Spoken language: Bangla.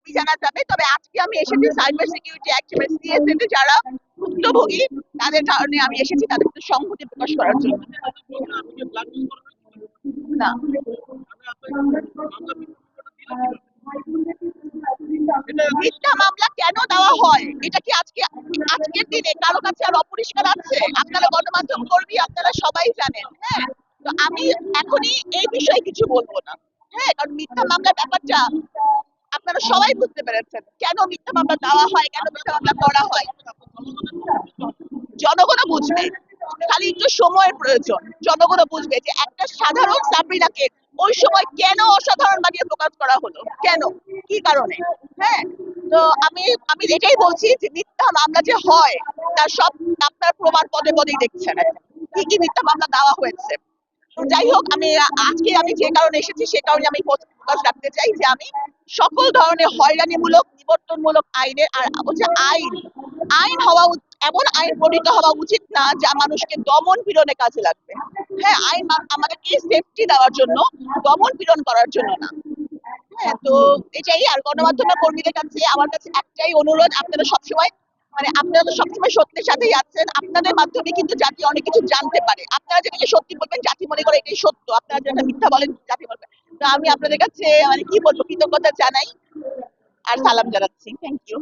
বাকি জানা যাবে। তবে আজকে আমি এসেছি সাইবার সিকিউরিটি অ্যাক্ট এবং সিএসএ তে যারা ভুক্তভোগী তাদের কারণে আমি এসেছি তাদের সাথে সংহতি প্রকাশ করার জন্য। না, মিথ্যা মামলা কেন দেওয়া হয় এটা কি আজকের দিনে কারো কাছে আর অপরিষ্কার আছে? আপনারা গণমাধ্যম কর্মী, আপনারা সবাই জানেন। হ্যাঁ, তো আমি এখনই এই বিষয়ে কিছু বলবো না। হ্যাঁ, কারণ মিথ্যা মামলার ব্যাপারটা আপনারা সবাই বুঝতে পেরেছেন কেন মিথ্যা মামলা দেওয়া হয়, কেন মিথ্যা মামলা করা হয়। জনগণও বুঝবে, খালি একটু সময়ের প্রয়োজন। জনগণও বুঝবে যে একটা সাধারণ সাবরিনাকে ওই সময় কেন অসাধারণ বানিয়ে প্রকাশ করা হলো, কেন, কি কারণে। হ্যাঁ, তো আমি আমি এটাই বলছি যে মিথ্যা মামলা যে হয় তার সব আপনার প্রমাণ পদে পদেই দেখছেন এখন। কি কি মিথ্যা মামলা দেওয়া হয়েছে। তো যাই হোক, আজকে আমি যে কারণে এসেছি সে কারণে আমি প্রকাশ রাখতে চাই যে আমি সকল ধরনের হয়রানিমূলক নিবর্তনমূলক আইনের আর হচ্ছে আইন আইন হওয়া এমন আইন প্রণীত হওয়া উচিত না যা মানুষকে দমন পীড়নে কাজে লাগবে। হ্যাঁ, আইন আমাদেরকে সেফটি দেওয়ার জন্য, দমন পীড়ন করার জন্য না। হ্যাঁ, তো এটাই। আর গণমাধ্যমের কর্মীদের কাছে আমার কাছে একটাই অনুরোধ, আপনারা সবসময় আপনারা তো সবসময় সত্যের সাথেই আছেন। আপনাদের মাধ্যমে কিন্তু জাতি অনেক কিছু জানতে পারে। আপনারা যেটাকে সত্যি বলবেন জাতি মনে করে এটাই সত্য, আপনারা যেটা মিথ্যা বলেন জাতি বলবে। তো আমি আপনাদের কাছে কি বলবো, কৃতজ্ঞতা জানাই আর সালাম জানাচ্ছি। Thank you.